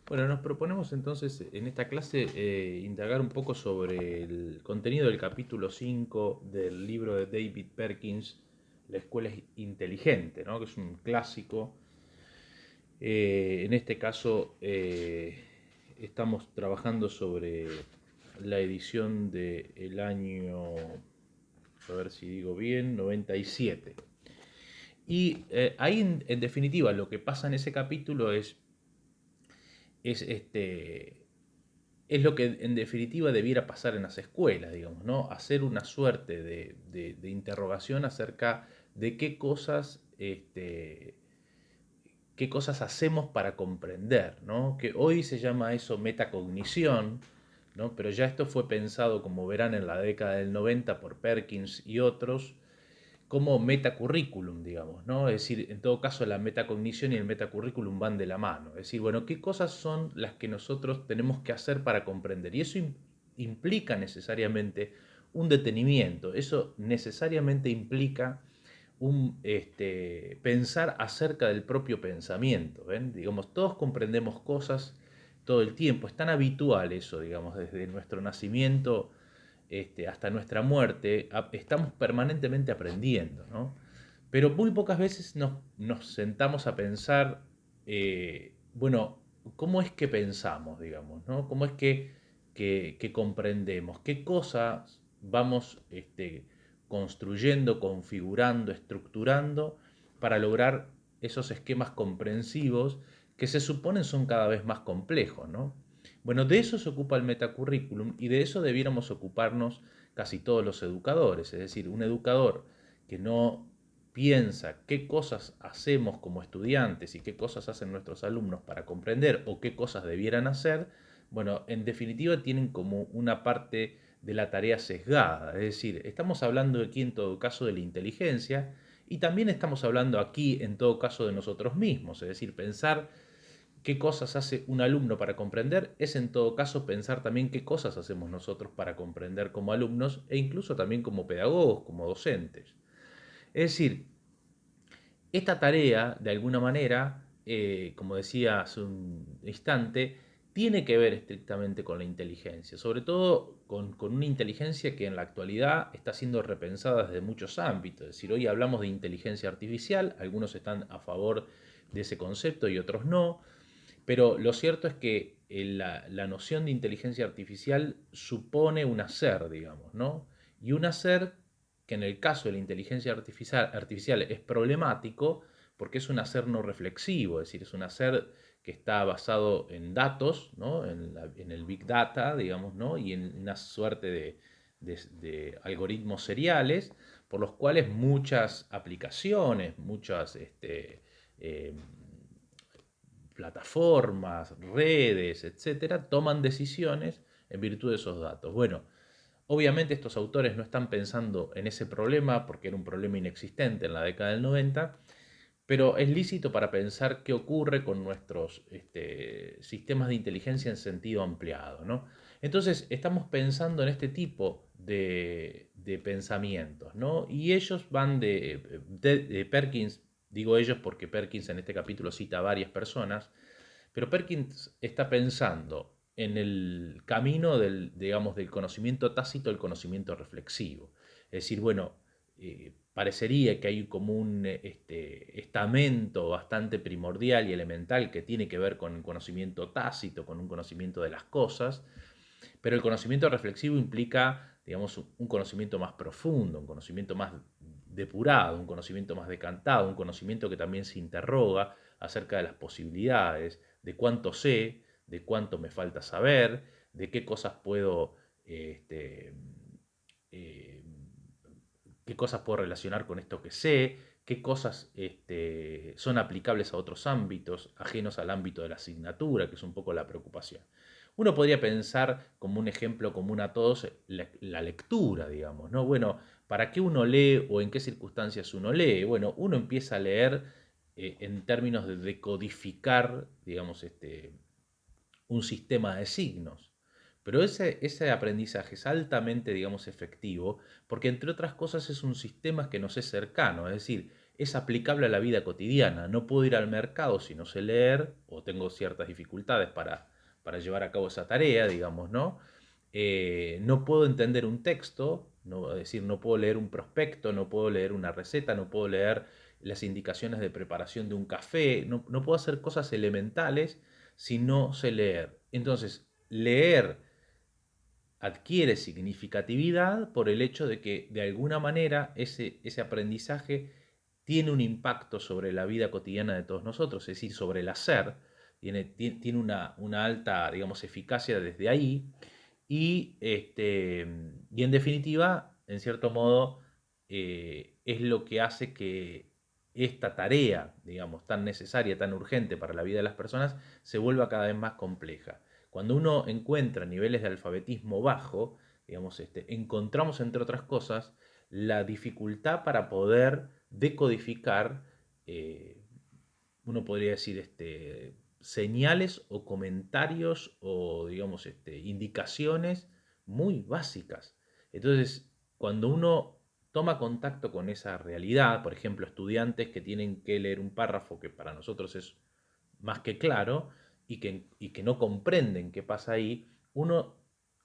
Bueno, nos proponemos entonces en esta clase indagar un poco sobre el contenido del capítulo 5 del libro de David Perkins, La escuela inteligente, ¿no? Que es un clásico. En este caso estamos trabajando sobre la edición del año, a ver si digo bien, 97. Ahí en definitiva lo que pasa en ese capítulo es es lo que en definitiva debiera pasar en las escuelas, digamos, ¿no? Hacer una suerte de interrogación acerca de qué cosas hacemos para comprender, ¿no? Que hoy se llama eso metacognición, ¿no? Pero ya esto fue pensado, como verán, en la década del 90 por Perkins y otros, como metacurrículum, digamos, ¿no? Es decir, en todo caso la metacognición y el metacurrículum van de la mano. Es decir, bueno, ¿qué cosas son las que nosotros tenemos que hacer para comprender? Y eso implica necesariamente un detenimiento, eso necesariamente implica pensar acerca del propio pensamiento. ¿Ven? Digamos, todos comprendemos cosas todo el tiempo, es tan habitual eso, digamos, desde nuestro nacimiento hasta nuestra muerte, estamos permanentemente aprendiendo, ¿no? Pero muy pocas veces nos sentamos a pensar, bueno, ¿cómo es que pensamos, digamos, ¿no? ¿Cómo es que comprendemos? ¿Qué cosas vamos construyendo, configurando, estructurando para lograr esos esquemas comprensivos que se suponen son cada vez más complejos, ¿no? Bueno, de eso se ocupa el metacurrículum y de eso debiéramos ocuparnos casi todos los educadores. Es decir, un educador que no piensa qué cosas hacemos como estudiantes y qué cosas hacen nuestros alumnos para comprender o qué cosas debieran hacer, bueno, en definitiva tienen como una parte de la tarea sesgada. Es decir, estamos hablando aquí en todo caso de la inteligencia y también estamos hablando aquí en todo caso de nosotros mismos. Es decir, pensar qué cosas hace un alumno para comprender es en todo caso pensar también qué cosas hacemos nosotros para comprender como alumnos e incluso también como pedagogos, como docentes. Es decir, esta tarea, de alguna manera, como decía hace un instante, tiene que ver estrictamente con la inteligencia, sobre todo con una inteligencia que en la actualidad está siendo repensada desde muchos ámbitos. Es decir, hoy hablamos de inteligencia artificial, algunos están a favor de ese concepto y otros no, pero lo cierto es que la noción de inteligencia artificial supone un hacer, digamos, ¿no? Y un hacer que en el caso de la inteligencia artificial es problemático porque es un hacer no reflexivo, es decir, es un hacer que está basado en datos, ¿no? En el big data, digamos, ¿no? Y en una suerte de algoritmos seriales por los cuales muchas aplicaciones, muchas eh, plataformas, redes, etcétera, toman decisiones en virtud de esos datos. Bueno, obviamente estos autores no están pensando en ese problema porque era un problema inexistente en la década del 90, pero es lícito para pensar qué ocurre con nuestros sistemas de inteligencia en sentido ampliado, ¿no? Entonces, estamos pensando en este tipo de pensamientos, ¿no? Y ellos van de Perkins, digo ellos porque Perkins en este capítulo cita a varias personas, pero Perkins está pensando en el camino digamos, del conocimiento tácito al conocimiento reflexivo. Es decir, bueno, parecería que hay como un estamento bastante primordial y elemental que tiene que ver con el conocimiento tácito, con un conocimiento de las cosas, pero el conocimiento reflexivo implica, digamos, un conocimiento más profundo, un conocimiento más depurado, un conocimiento más decantado, un conocimiento que también se interroga acerca de las posibilidades, de cuánto sé, de cuánto me falta saber, de qué cosas puedo este, eh, qué cosas puedo relacionar con esto que sé, qué cosas son aplicables a otros ámbitos, ajenos al ámbito de la asignatura, que es un poco la preocupación. Uno podría pensar como un ejemplo común a todos la lectura, digamos, ¿no? Bueno, ¿para qué uno lee o en qué circunstancias uno lee? Bueno, uno empieza a leer en términos de decodificar, digamos, un sistema de signos. Pero ese aprendizaje es altamente, digamos, efectivo, porque entre otras cosas es un sistema que nos es cercano, es decir, es aplicable a la vida cotidiana. No puedo ir al mercado si no sé leer o tengo ciertas dificultades para llevar a cabo esa tarea, digamos, ¿no? No puedo entender un texto, no, es decir, no puedo leer un prospecto, no puedo leer una receta, no puedo leer las indicaciones de preparación de un café, no puedo hacer cosas elementales si no sé leer. Entonces, leer adquiere significatividad por el hecho de que de alguna manera ese aprendizaje tiene un impacto sobre la vida cotidiana de todos nosotros, es decir, sobre el hacer, tiene una alta, digamos, eficacia desde ahí y en definitiva, en cierto modo, es lo que hace que esta tarea, digamos, tan necesaria, tan urgente para la vida de las personas, se vuelva cada vez más compleja. Cuando uno encuentra niveles de alfabetismo bajo, digamos, encontramos, entre otras cosas, la dificultad para poder decodificar, eh, uno podría decir, señales o comentarios o, digamos, indicaciones muy básicas. Entonces, cuando uno toma contacto con esa realidad, por ejemplo, estudiantes que tienen que leer un párrafo que para nosotros es más que claro y que no comprenden qué pasa ahí, uno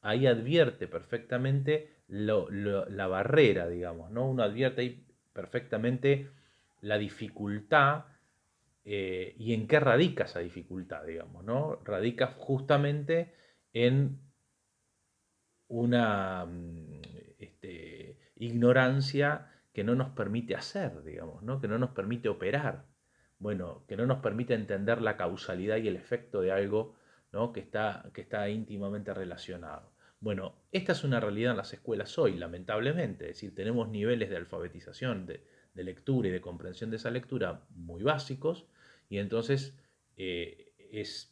ahí advierte perfectamente la barrera, digamos, ¿no? Uno advierte ahí perfectamente la dificultad y en qué radica esa dificultad, digamos, ¿no? Radica justamente en una ignorancia que no nos permite hacer, digamos, ¿no? Que no nos permite operar, bueno, que no nos permite entender la causalidad y el efecto de algo, ¿no? que está íntimamente relacionado. Bueno, esta es una realidad en las escuelas hoy, lamentablemente, es decir, tenemos niveles de alfabetización, de lectura y de comprensión de esa lectura muy básicos, y entonces es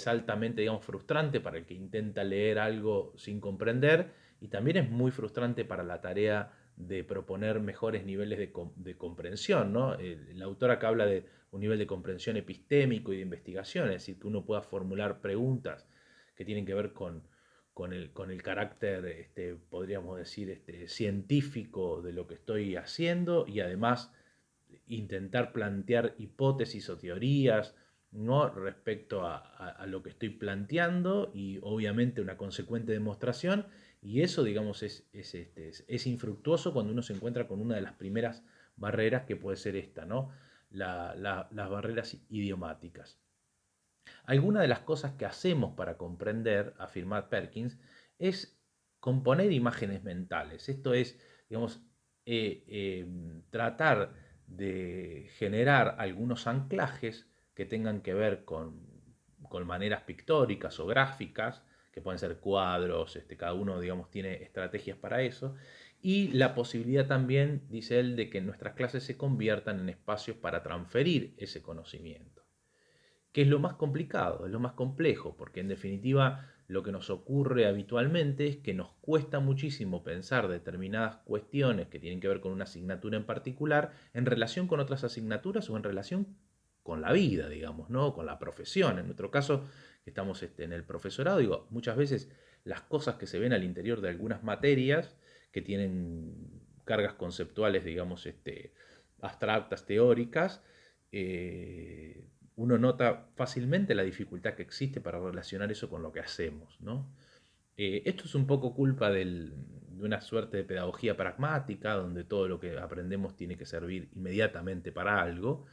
altamente, digamos, frustrante para el que intenta leer algo sin comprender y también es muy frustrante para la tarea de proponer mejores niveles de comprensión, ¿no? El autor acá habla de un nivel de comprensión epistémico y de investigación, es decir, que uno pueda formular preguntas que tienen que ver con el carácter, podríamos decir, científico de lo que estoy haciendo y además intentar plantear hipótesis o teorías, ¿no? respecto a lo que estoy planteando y obviamente una consecuente demostración. Y eso, digamos, es infructuoso cuando uno se encuentra con una de las primeras barreras que puede ser esta, ¿no? Las barreras idiomáticas. Algunas de las cosas que hacemos para comprender, afirma Perkins, es componer imágenes mentales. Esto es, digamos, tratar de generar algunos anclajes que tengan que ver con maneras pictóricas o gráficas, que pueden ser cuadros, cada uno, digamos, tiene estrategias para eso, y la posibilidad también, dice él, de que nuestras clases se conviertan en espacios para transferir ese conocimiento, que es lo más complicado, es lo más complejo, porque en definitiva lo que nos ocurre habitualmente es que nos cuesta muchísimo pensar determinadas cuestiones que tienen que ver con una asignatura en particular en relación con otras asignaturas o en relación con la vida, digamos, ¿no? Con la profesión. En nuestro caso, que estamos en el profesorado, digo, muchas veces las cosas que se ven al interior de algunas materias que tienen cargas conceptuales, digamos, abstractas, teóricas, uno nota fácilmente la dificultad que existe para relacionar eso con lo que hacemos, ¿no? Esto es un poco culpa de una suerte de pedagogía pragmática, donde todo lo que aprendemos tiene que servir inmediatamente para algo.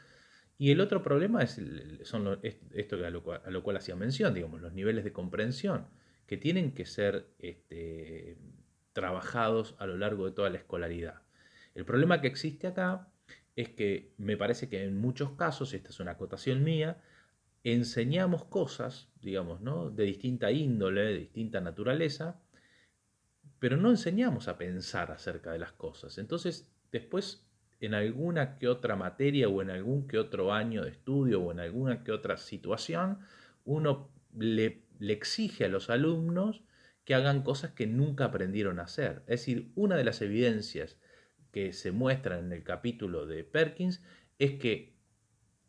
Y el otro problema esto a lo cual hacía mención, digamos, los niveles de comprensión, que tienen que ser trabajados a lo largo de toda la escolaridad. El problema que existe acá es que me parece que en muchos casos, esta es una acotación mía, enseñamos cosas, digamos, ¿no? de distinta índole, de distinta naturaleza, pero no enseñamos a pensar acerca de las cosas. Entonces, después, en alguna que otra materia o en algún que otro año de estudio o en alguna que otra situación, uno le exige a los alumnos que hagan cosas que nunca aprendieron a hacer. Es decir, una de las evidencias que se muestran en el capítulo de Perkins es que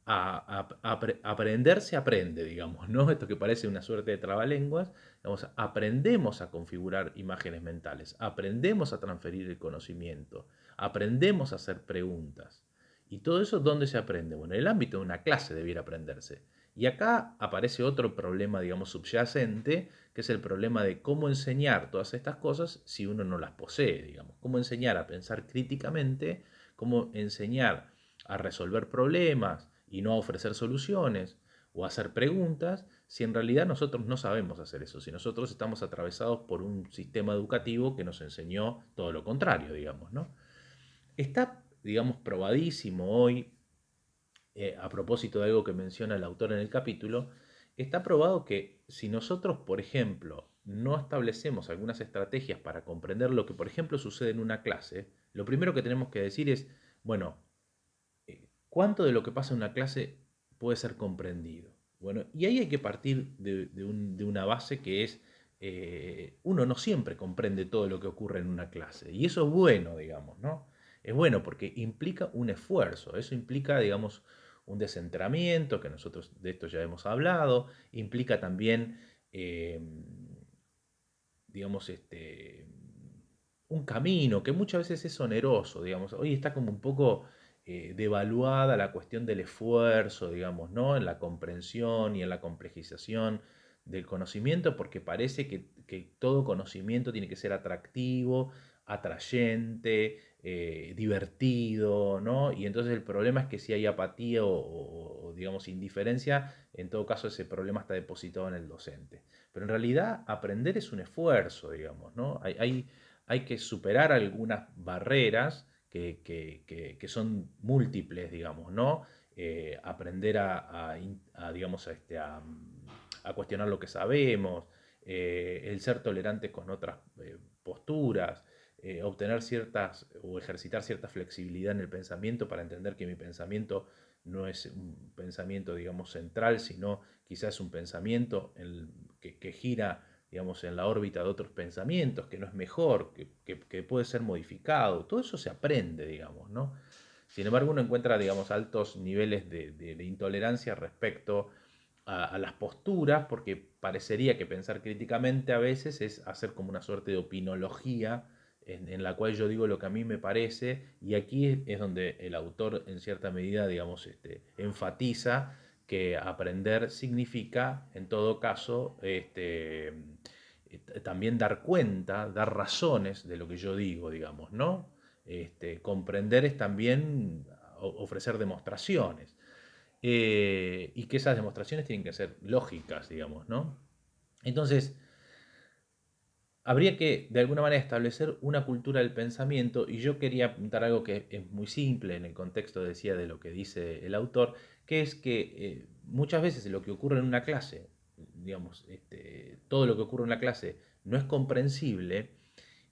aprender se aprende, digamos, ¿no? Esto que parece una suerte de trabalenguas, digamos, aprendemos a configurar imágenes mentales, aprendemos a transferir el conocimiento, aprendemos a hacer preguntas. ¿Y todo eso dónde se aprende? Bueno, en el ámbito de una clase debiera aprenderse. Y acá aparece otro problema, digamos, subyacente, que es el problema de cómo enseñar todas estas cosas si uno no las posee, digamos. Cómo enseñar a pensar críticamente, cómo enseñar a resolver problemas y no a ofrecer soluciones o a hacer preguntas, si en realidad nosotros no sabemos hacer eso, si nosotros estamos atravesados por un sistema educativo que nos enseñó todo lo contrario, digamos, ¿no? Está, digamos, probadísimo hoy, a propósito de algo que menciona el autor en el capítulo, está probado que si nosotros, por ejemplo, no establecemos algunas estrategias para comprender lo que, por ejemplo, sucede en una clase, lo primero que tenemos que decir es, bueno, ¿cuánto de lo que pasa en una clase puede ser comprendido? Bueno, y ahí hay que partir de una base que es, uno no siempre comprende todo lo que ocurre en una clase. Y eso es bueno, digamos, ¿no? Es bueno porque implica un esfuerzo, eso implica, digamos, un descentramiento, que nosotros de esto ya hemos hablado, implica también, eh, digamos, un camino que muchas veces es oneroso, digamos. Hoy está como un poco devaluada la cuestión del esfuerzo, digamos, ¿no? En la comprensión y en la complejización del conocimiento, porque parece que todo conocimiento tiene que ser atractivo, atrayente, divertido, ¿no? Y entonces el problema es que si hay apatía o, digamos, indiferencia, en todo caso ese problema está depositado en el docente. Pero en realidad aprender es un esfuerzo, digamos, ¿no? Hay que superar algunas barreras que son múltiples, digamos, ¿no? Aprender digamos, a cuestionar lo que sabemos, el ser tolerantes con otras posturas, obtener ciertas o ejercitar cierta flexibilidad en el pensamiento para entender que mi pensamiento no es un pensamiento, digamos, central, sino quizás un pensamiento que gira, digamos, en la órbita de otros pensamientos, que no es mejor, que puede ser modificado. Todo eso se aprende, digamos, ¿no? Sin embargo, uno encuentra, digamos, altos niveles de intolerancia respecto a las posturas, porque parecería que pensar críticamente a veces es hacer como una suerte de opinología en la cual yo digo lo que a mí me parece, y aquí es donde el autor en cierta medida, digamos, enfatiza que aprender significa, en todo caso, también dar cuenta, dar razones de lo que yo digo, digamos, ¿no? Comprender es también ofrecer demostraciones. Y que esas demostraciones tienen que ser lógicas, digamos, ¿no? Entonces, habría que, de alguna manera, establecer una cultura del pensamiento, y yo quería apuntar algo que es muy simple en el contexto, decía, de lo que dice el autor, que es que muchas veces lo que ocurre en una clase, digamos, todo lo que ocurre en la clase no es comprensible,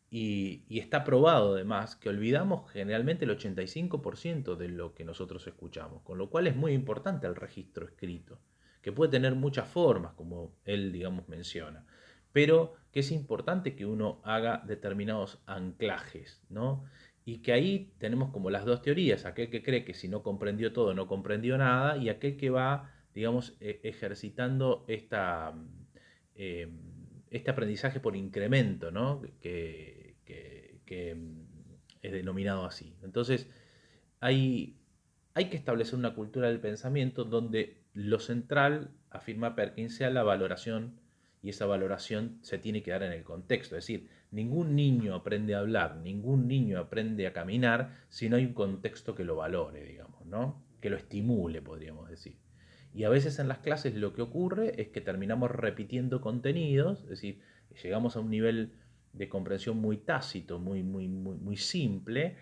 y está probado además que olvidamos generalmente el 85% de lo que nosotros escuchamos, con lo cual es muy importante el registro escrito, que puede tener muchas formas, como él, digamos, menciona, pero que es importante que uno haga determinados anclajes, ¿no? Y que ahí tenemos como las dos teorías, aquel que cree que si no comprendió todo no comprendió nada, y aquel que va, digamos, ejercitando eh, este aprendizaje por incremento, ¿no? Es denominado así. Entonces, hay, hay que establecer una cultura del pensamiento donde lo central, afirma Perkins, sea la valoración, y esa valoración se tiene que dar en el contexto. Es decir, ningún niño aprende a hablar, ningún niño aprende a caminar si no hay un contexto que lo valore, digamos, ¿no? Que lo estimule, podríamos decir. Y a veces en las clases lo que ocurre es que terminamos repitiendo contenidos, es decir, llegamos a un nivel de comprensión muy tácito, muy simple,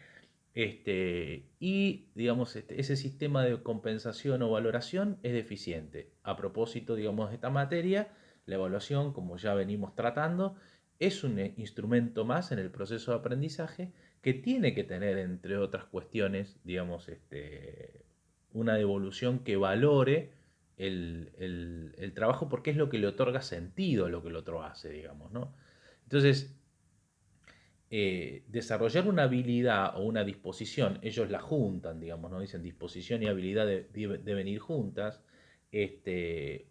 y digamos, ese sistema de compensación o valoración es deficiente. A propósito, digamos, de esta materia, la evaluación, como ya venimos tratando, es un instrumento más en el proceso de aprendizaje que tiene que tener, entre otras cuestiones, digamos, una devolución que valore el trabajo, porque es lo que le otorga sentido a lo que el otro hace, digamos, ¿no? Entonces, desarrollar una habilidad o una disposición, ellos la juntan, digamos, ¿no? Dicen disposición y habilidad deben ir juntas.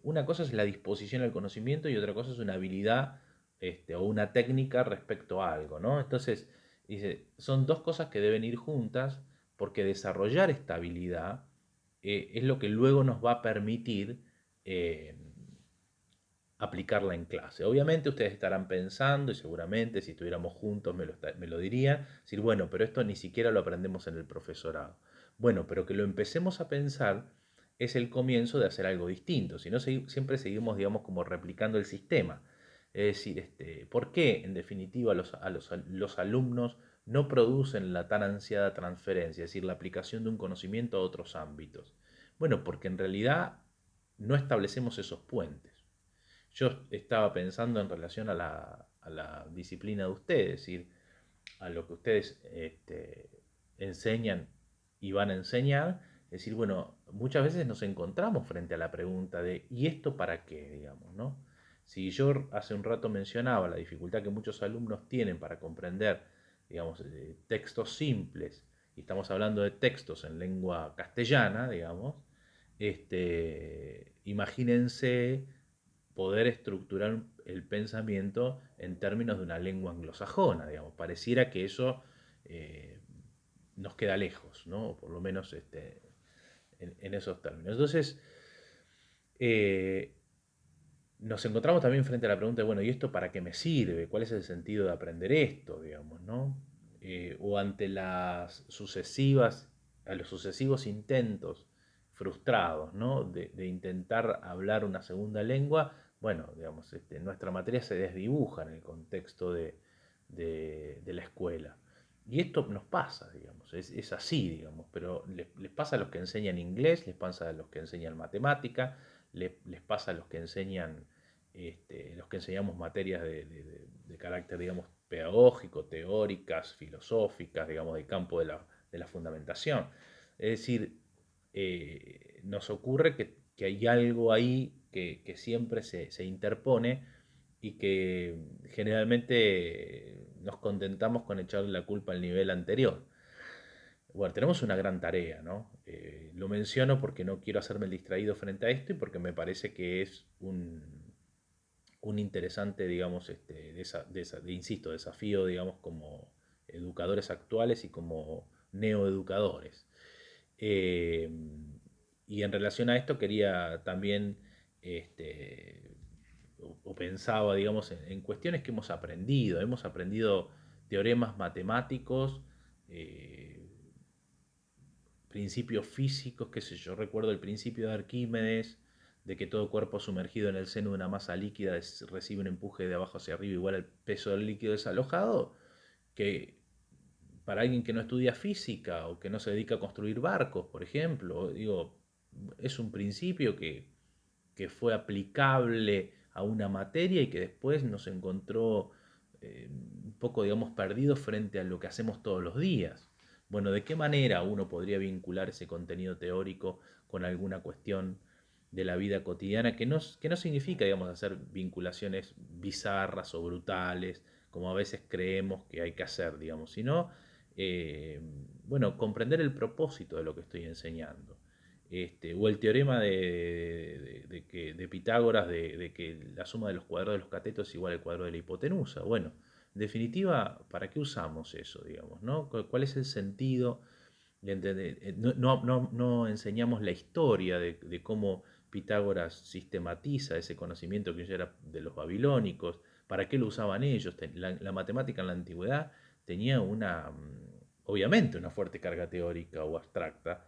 Una cosa es la disposición al conocimiento y otra cosa es una habilidad, o una técnica respecto a algo, ¿no? Entonces, dice, son dos cosas que deben ir juntas porque desarrollar esta habilidad es lo que luego nos va a permitir eh, aplicarla en clase. Obviamente ustedes estarán pensando, y seguramente si estuviéramos juntos me lo dirían, decir, bueno, pero esto ni siquiera lo aprendemos en el profesorado. Bueno, pero que lo empecemos a pensar es el comienzo de hacer algo distinto, si no siempre seguimos, digamos, como replicando el sistema. Es decir, ¿por qué en definitiva los alumnos no producen la tan ansiada transferencia, es decir, la aplicación de un conocimiento a otros ámbitos? Bueno, porque en realidad no establecemos esos puentes. Yo estaba pensando en relación a la disciplina de ustedes, es decir, a lo que ustedes enseñan y van a enseñar. Es decir, bueno, muchas veces nos encontramos frente a la pregunta de ¿y esto para qué? Digamos, ¿no? Si yo hace un rato mencionaba la dificultad que muchos alumnos tienen para comprender, digamos, textos simples, y estamos hablando de textos en lengua castellana, digamos, imagínense poder estructurar el pensamiento en términos de una lengua anglosajona, digamos. Pareciera que eso eh, nos queda lejos, ¿no? O por lo menos en esos términos. Entonces, eh, nos encontramos también frente a la pregunta de, bueno, ¿y esto para qué me sirve? ¿Cuál es el sentido de aprender esto, digamos, ¿no? O ante a los sucesivos intentos frustrados, ¿no? De intentar hablar una segunda lengua, bueno, digamos, nuestra materia se desdibuja en el contexto de la escuela. Y esto nos pasa, digamos, es así, digamos, pero les pasa a los que enseñan inglés, les pasa a los que enseñan matemática, les pasa a los que enseñan los que enseñamos materias de carácter, digamos, pedagógico, teóricas, filosóficas, digamos, del campo de la fundamentación. Es decir, nos ocurre que hay algo ahí que siempre se interpone y que generalmente nos contentamos con echarle la culpa al nivel anterior. Bueno, tenemos una gran tarea, ¿no? Lo menciono porque no quiero hacerme el distraído frente a esto y porque me parece que es un interesante, digamos, insisto, desafío, digamos, como educadores actuales y como neoeducadores. Eh, y en relación a esto quería también, este, o pensaba, digamos, en cuestiones que hemos aprendido. Hemos aprendido teoremas matemáticos, eh, principios físicos, qué sé yo, recuerdo el principio de Arquímedes, de que todo cuerpo sumergido en el seno de una masa líquida recibe un empuje de abajo hacia arriba igual al peso del líquido desalojado, que para alguien que no estudia física o que no se dedica a construir barcos, por ejemplo, digo, es un principio que fue aplicable a una materia y que después nos encontró un poco, digamos, perdidos frente a lo que hacemos todos los días. Bueno, ¿de qué manera uno podría vincular ese contenido teórico con alguna cuestión de la vida cotidiana que no significa, digamos, hacer vinculaciones bizarras o brutales, como a veces creemos que hay que hacer, digamos, sino, eh, bueno, comprender el propósito de lo que estoy enseñando? O el teorema de Pitágoras de que la suma de los cuadrados de los catetos es igual al cuadrado de la hipotenusa. Bueno, en definitiva, ¿para qué usamos eso, digamos, ¿no? ¿Cuál es el sentido de entender? No enseñamos la historia de cómo Pitágoras sistematiza ese conocimiento que ya era de los babilónicos, para qué lo usaban ellos. La matemática en la antigüedad tenía obviamente, una fuerte carga teórica o abstracta,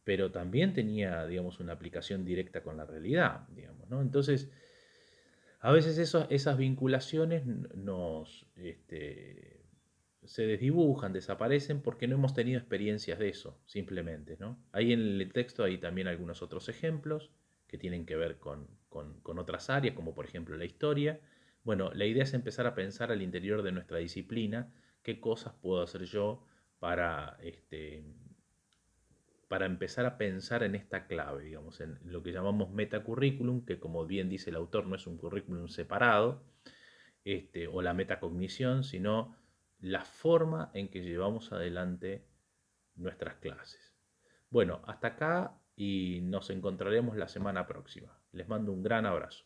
pero también tenía, digamos, una aplicación directa con la realidad, digamos, ¿no? Entonces, a veces esas vinculaciones se desdibujan, desaparecen porque no hemos tenido experiencias de eso, simplemente, ¿no? Ahí en el texto hay también algunos otros ejemplos que tienen que ver con otras áreas, como por ejemplo la historia. Bueno, la idea es empezar a pensar al interior de nuestra disciplina qué cosas puedo hacer yo para, para empezar a pensar en esta clave, digamos, en lo que llamamos metacurrículum, que como bien dice el autor, no es un currículum separado, o la metacognición, sino la forma en que llevamos adelante nuestras clases. Bueno, hasta acá y nos encontraremos la semana próxima. Les mando un gran abrazo.